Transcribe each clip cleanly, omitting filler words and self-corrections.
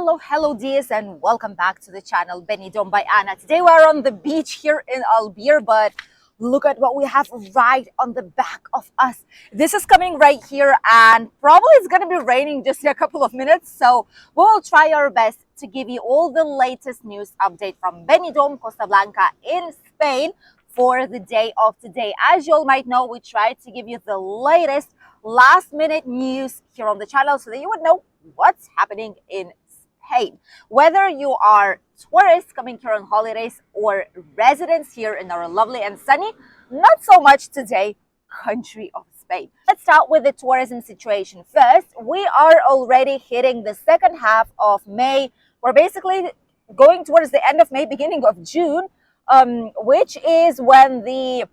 Hello dears, and welcome back to the channel Benidorm by Anna. Today we're on the beach here in Albir, but look at what we have right on the back of us. This is coming right here, and probably it's going to be raining just in a couple of minutes, so we'll try our best to give you all the latest news update from Benidorm, Costa Blanca in Spain for the day of today. As you all might know, we try to give you the latest last minute news here on the channel so that you would know what's happening in Spain. Whether you are tourists coming here on holidays or residents here in our lovely and sunny, not so much today, country of Spain. Let's start with the tourism situation. First, we are already hitting the second half of May. We're basically going towards the end of May, beginning of June, which is when the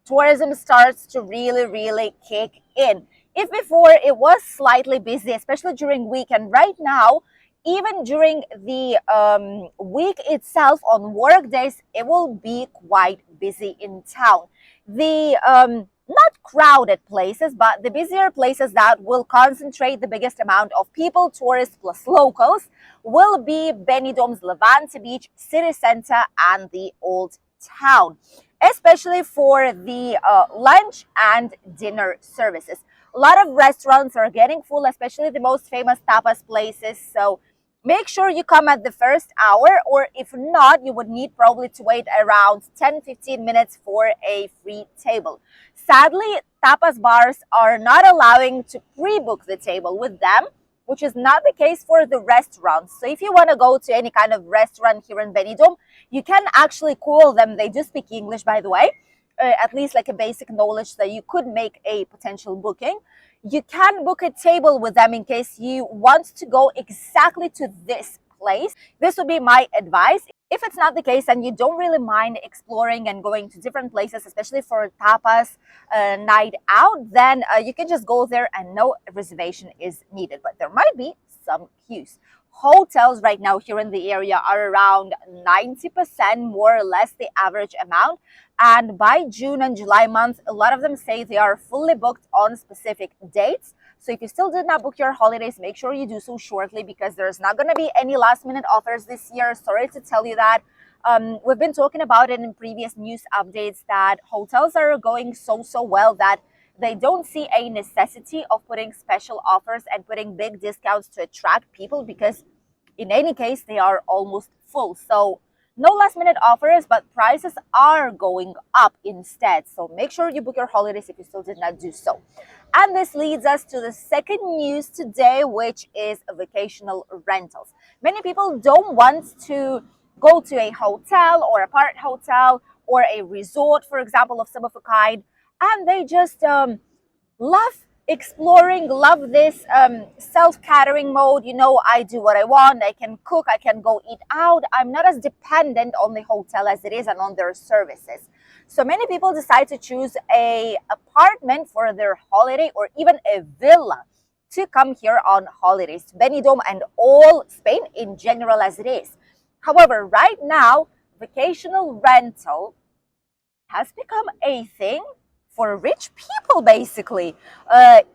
tourism starts to really kick in. If before it was slightly busy, especially during weekend, right now, even during the week itself on work days, it will be quite busy in town. The not crowded places, but the busier places that will concentrate the biggest amount of people, tourists plus locals, will be Benidorm's Levante Beach, city center, and the Old Town, especially for the lunch and dinner services. A lot of restaurants are getting full, especially the most famous tapas places. So make sure you come at the first hour, or if not, you would need probably to wait around 10-15 minutes for a free table. Sadly, tapas bars are not allowing to pre-book the table with them, which is not the case for the restaurants. So if you want to go to any kind of restaurant here in Benidorm, you can actually call them. They do speak English, by the way. At least like a basic knowledge that you could make a potential booking. You can book a table with them in case you want to go exactly to this place. This would be my advice. If it's not the case and you don't really mind exploring and going to different places, especially for tapas night out, then you can just go there and no reservation is needed. But there might be some queues. Hotels right now here in the area are around 90%, more or less the average amount. And by June and July month, a lot of them say they are fully booked on specific dates. So if you still did not book your holidays, make sure you do so shortly, because there's not going to be any last minute offers this year. Sorry to tell you that. We've been talking about it in previous news updates that hotels are going so well that they don't see a necessity of putting special offers and putting big discounts to attract people, because in any case, they are almost full. So no last minute offers, but prices are going up instead. So make sure you book your holidays if you still did not do so. And this leads us to the second news today, which is vacational rentals. Many people don't want to go to a hotel or a part hotel or a resort, for example, of some of a kind, and they just love exploring, love this self-catering mode. You know, I do what I want, I can cook, I can go eat out. I'm not as dependent on the hotel as it is and on their services. So many people decide to choose a apartment for their holiday, or even a villa, to come here on holidays to Benidorm and all Spain in general as it is. However, right now, vacational rental has become a thing for rich people, basically.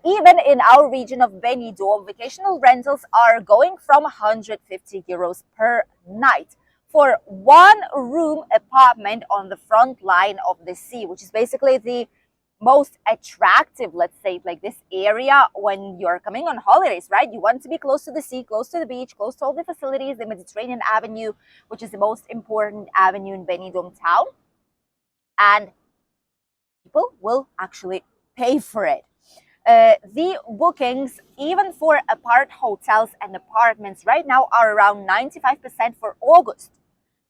Even in our region of Benidorm, vacational rentals are going from 150 euros per night for one room apartment on the front line of the sea, which is basically the most attractive, let's say, like this area when you're coming on holidays, right? You want to be close to the sea, close to the beach, close to all the facilities, the Mediterranean Avenue, which is the most important avenue in Benidorm town. And people will actually pay for it. The bookings, even for apart hotels and apartments right now, are around 95% for August.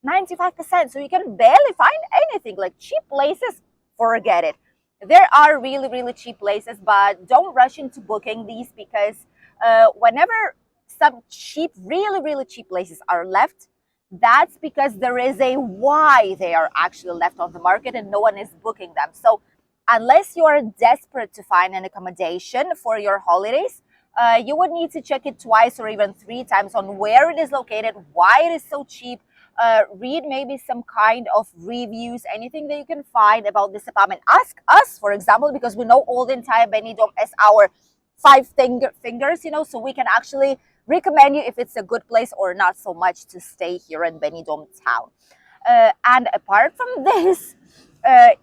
95%. So you can barely find anything. Like cheap places, forget it. There are really cheap places, but don't rush into booking these, because whenever some cheap, really cheap places are left, that's because there is a why they are actually left on the market and no one is booking them. So unless you are desperate to find an accommodation for your holidays, you would need to check it twice or even 3 times on where it is located, why it is so cheap. Read maybe some kind of reviews, anything that you can find about this apartment. Ask us, for example, because we know all the entire Benidorm as our 5 fingers, you know, so we can actually recommend you if it's a good place or not so much to stay here in Benidorm town. And apart from this,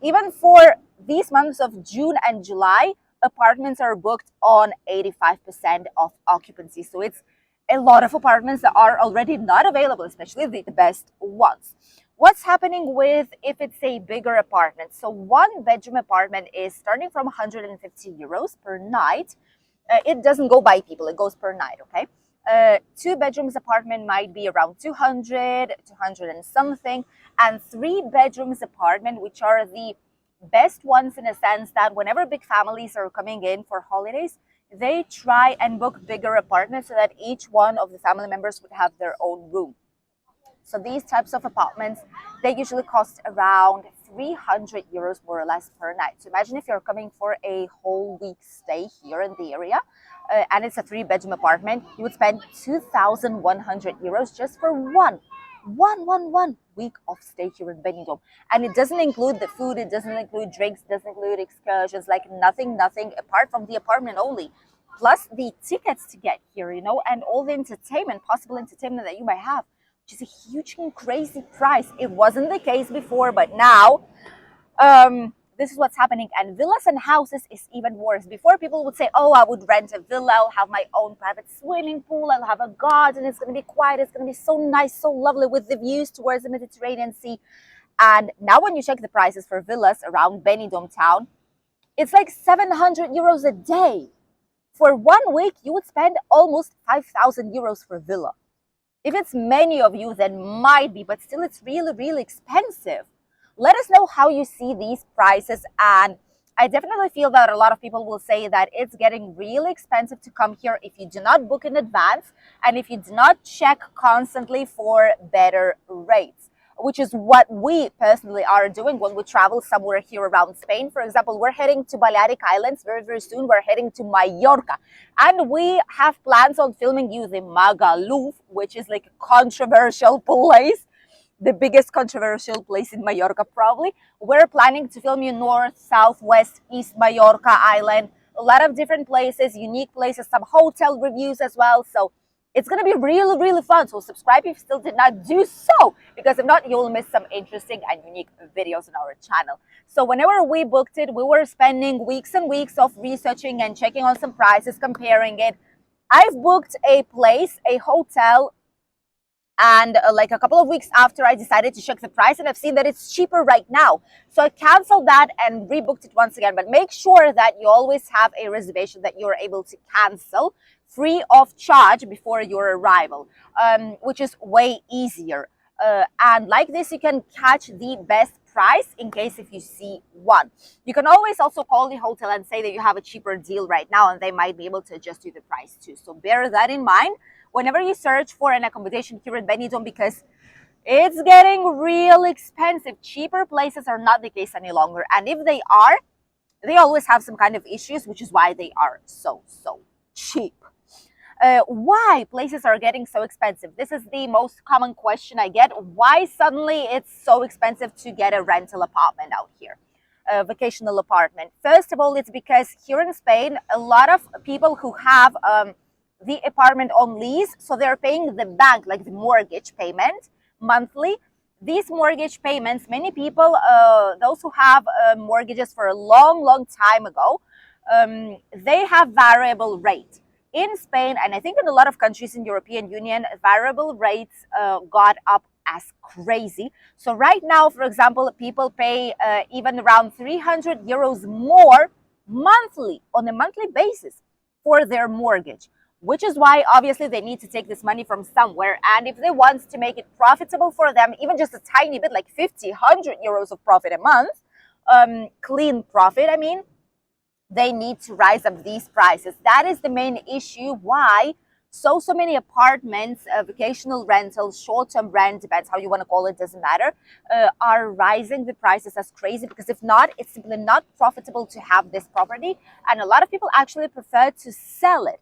even for these months of June and July, apartments are booked on 85% of occupancy. So it's a lot of apartments that are already not available, especially the best ones. What's happening with if it's a bigger apartment? So one bedroom apartment is starting from 150 euros per night. It doesn't go by people, it goes per night, okay? Two bedrooms apartment might be around 200, 200 and something, and three bedrooms apartment, which are the best ones in a sense that whenever big families are coming in for holidays, they try and book bigger apartments so that each one of the family members would have their own room. So these types of apartments, they usually cost around 300 euros more or less per night. So imagine if you're coming for a whole week stay here in the area, and it's a three-bedroom apartment, you would spend 2,100 euros just for one week of stay here in Benidorm. And it doesn't include the food, it doesn't include drinks, doesn't include excursions, like nothing apart from the apartment only. Plus the tickets to get here, you know, and all the entertainment, possible entertainment that you might have, which is a huge and crazy price. It wasn't the case before, but now this is what's happening. And villas and houses is even worse. Before, people would say, oh, I would rent a villa, I'll have my own private swimming pool, I'll have a garden, it's going to be quiet, it's going to be so nice, so lovely with the views towards the Mediterranean Sea. And now when you check the prices for villas around Benidorm town, it's like 700 euros a day. For 1 week, you would spend almost 5,000 euros for a villa. If it's many of you, then might be, but still it's really expensive. Let us know how you see these prices, and I definitely feel that a lot of people will say that it's getting really expensive to come here if you do not book in advance and if you do not check constantly for better rates, which is what we personally are doing when we travel somewhere here around Spain. For example, we're heading to Balearic Islands very soon. We're heading to Mallorca, and we have plans on filming you the Magaluf, which is like a controversial place, the biggest controversial place in Mallorca probably. We're planning to film you north, south, west, east Mallorca island, a lot of different places, unique places, some hotel reviews as well. So it's going to be really fun. So subscribe if you still did not do so, because if not, you'll miss some interesting and unique videos on our channel. So whenever we booked it, we were spending weeks and weeks of researching and checking on some prices, comparing it. I've booked a place, a hotel, and like a couple of weeks after, I decided to check the price, and I've seen that it's cheaper right now. So I canceled that and rebooked it once again. But make sure that you always have a reservation that you're able to cancel free of charge before your arrival, which is way easier. And like this, you can catch the best price in case if you see one. You can always also call the hotel and say that you have a cheaper deal right now, and they might be able to adjust you the price too. So bear that in mind whenever you search for an accommodation here in Benidorm, because it's getting real expensive. Cheaper places are not the case any longer, and if they are, they always have some kind of issues, which is why they are so cheap. Why places are getting so expensive? This is the most common question I get. Why suddenly it's so expensive to get a rental apartment out here, a vacational apartment? First of all, it's because here in Spain, a lot of people who have the apartment on lease, so they're paying the bank, like the mortgage payment monthly. These mortgage payments, many people, those who have mortgages for a long time ago, they have variable rate. In Spain, and I think in a lot of countries in European Union, variable rates got up as crazy. So right now, for example, people pay even around 300 euros more monthly, on a monthly basis, for their mortgage, which is why obviously they need to take this money from somewhere. And if they want to make it profitable for them, even just a tiny bit, like 50, 100 euros of profit a month, clean profit, I mean, they need to rise up these prices. That is the main issue why so many apartments, vacational rentals, short-term rent, depends how you want to call it, doesn't matter, are rising the prices as crazy, because if not, it's simply not profitable to have this property. And a lot of people actually prefer to sell it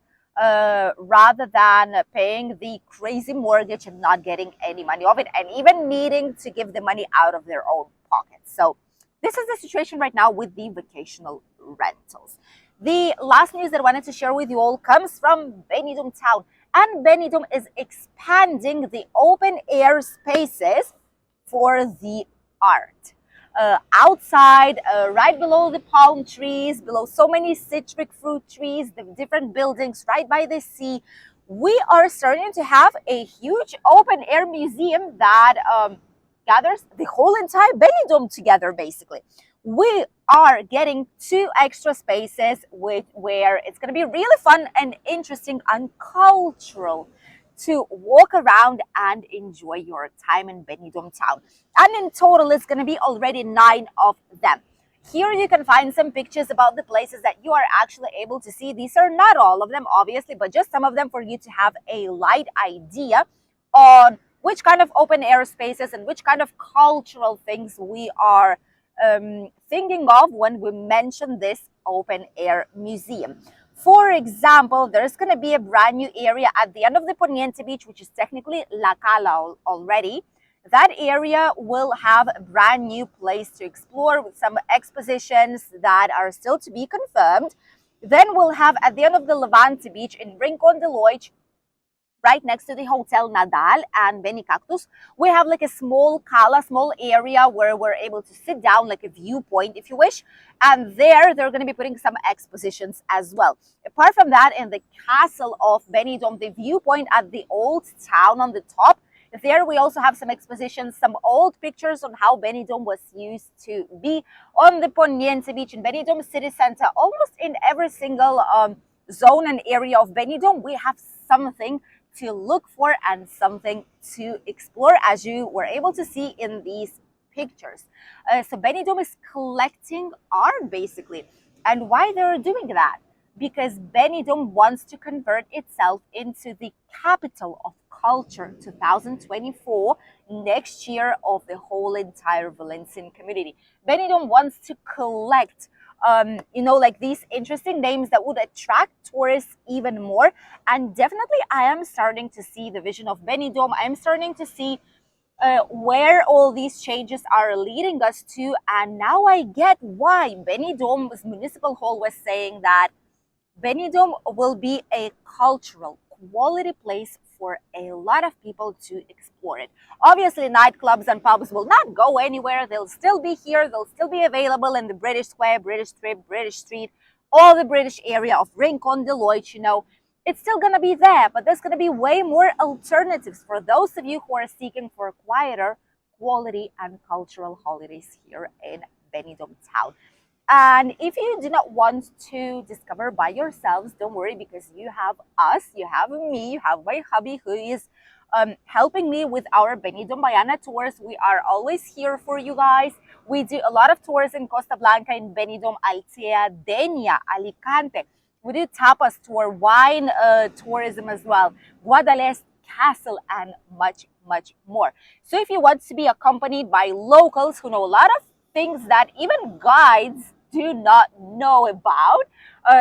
rather than paying the crazy mortgage and not getting any money of it, and even needing to give the money out of their own pockets. So this is the situation right now with the vacational rentals. The last news that I wanted to share with you all comes from Benidorm town, And Benidorm is expanding the open air spaces for the art. Outside, right below the palm trees, below so many citric fruit trees, the different buildings right by the sea, we are starting to have a huge open air museum that gathers the whole entire Benidorm together, basically. We are getting 2 extra spaces where it's going to be really fun and interesting and cultural to walk around and enjoy your time in Benidorm town. And in total, it's going to be already 9 of them. Here you can find some pictures about the places that you are actually able to see. These are not all of them, obviously, but just some of them for you to have a light idea on which kind of open air spaces and which kind of cultural things we are thinking of when we mention this open air museum. For example, there's going to be a brand new area at the end of the Poniente Beach, which is technically La Cala already. That area will have a brand new place to explore with some expositions that are still to be confirmed. Then we'll have at the end of the Levante Beach in Rincon de Loix, right next to the Hotel Nadal and Beni Cactus, we have like a small area where we're able to sit down, like a viewpoint if you wish. And there they're going to be putting some expositions as well. Apart from that, in the castle of Benidorm, the viewpoint at the old town on the top, there we also have some expositions, some old pictures on how Benidorm was used to be. On the Poniente Beach in Benidorm city center, almost in every single zone and area of Benidorm, we have something to look for and something to explore, as you were able to see in these pictures. So Benidorm is collecting art, basically. And why they're doing that? Because Benidorm wants to convert itself into the capital of culture 2024, next year, of the whole entire Valencian community. Benidorm wants to collect like these interesting names that would attract tourists even more. And definitely I am starting to see the vision of Benidorm. I am starting to see where all these changes are leading us to. And now I get why Benidorm's municipal hall was saying that Benidorm will be a cultural quality place for a lot of people to explore it. Obviously, nightclubs and pubs will not go anywhere. They'll still be here. They'll still be available in the British Square, British Strip, British Street, all the British area of Rincon de Loix, It's still going to be there, but there's going to be way more alternatives for those of you who are seeking for quieter, quality, and cultural holidays here in Benidorm town. And if you do not want to discover by yourselves, don't worry, because you have us, you have me, you have my hubby who is helping me with our Benidorm Bayana tours. We are always here for you guys. We do a lot of tours in Costa Blanca, in Benidorm, Altea, Denia, Alicante. We do tapas tour, wine tourism as well, Guadalest Castle, and much, much more. So if you want to be accompanied by locals who know a lot of things that even guides do not know about,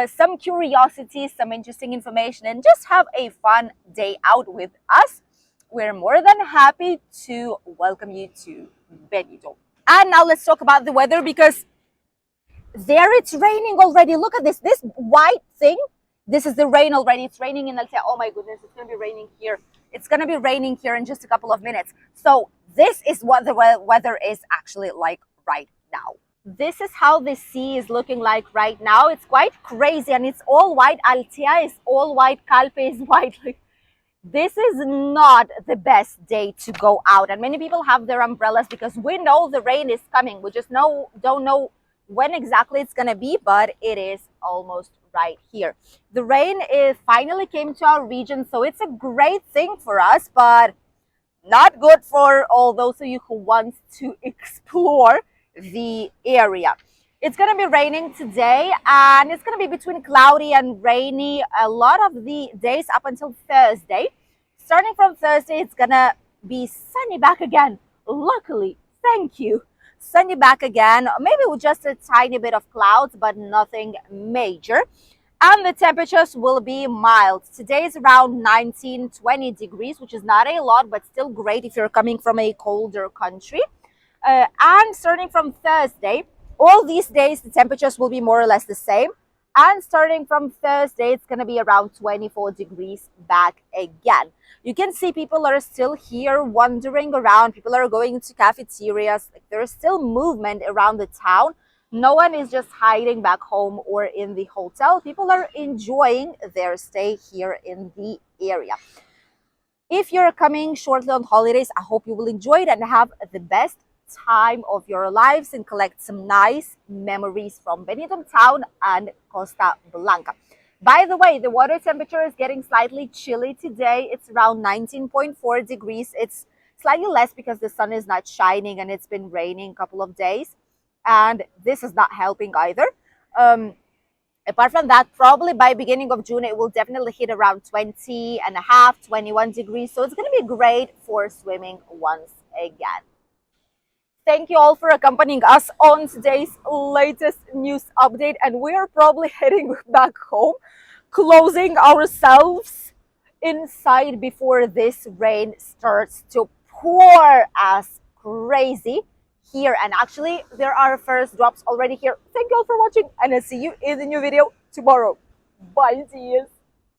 some curiosities, some interesting information, and just have a fun day out with us, we're more than happy to welcome you to Benidorm. And now let's talk about the weather, because there it's raining already. Look at this white thing. This is the rain already. It's raining in Altea. Oh my goodness, it's going to be raining here. It's going to be raining here in just a couple of minutes. So this is what the weather is actually like right now. This is how the sea is looking like right now. It's quite crazy, and it's all white. Altea is all white. Calpe is white. Like, this is not the best day to go out, and many people have their umbrellas because we know the rain is coming. We just don't know when exactly it's gonna be, but it is almost right here. The rain finally came to our region, so it's a great thing for us, but not good for all those of you who want to explore the area. It's going to be raining today, and it's going to be between cloudy and rainy a lot of the days up until Thursday. Starting from Thursday, it's going to be sunny back again. Luckily, thank you. Sunny back again, maybe with just a tiny bit of clouds, but nothing major. And the temperatures will be mild. Today is around 19-20 degrees, which is not a lot, but still great if you're coming from a colder country. And starting from Thursday, all these days, the temperatures will be more or less the same. And starting from Thursday, it's going to be around 24 degrees back again. You can see people are still here wandering around. People are going to cafeterias. Like, there's still movement around the town. No one is just hiding back home or in the hotel. People are enjoying their stay here in the area. If you're coming shortly on holidays, I hope you will enjoy it and have the best time of your lives and collect some nice memories from Benidorm town and Costa Blanca. By the way, the water temperature is getting slightly chilly today. It's around 19.4 degrees. It's slightly less because the sun is not shining and it's been raining a couple of days. And this is not helping either. Apart from that, probably by beginning of June, it will definitely hit around 20 and a half, 21 degrees. So it's going to be great for swimming once again. Thank you all for accompanying us on today's latest news update. And we are probably heading back home, closing ourselves inside before this rain starts to pour as crazy here. And actually, there are first drops already here. Thank you all for watching, and I'll see you in the new video tomorrow. Bye, see you.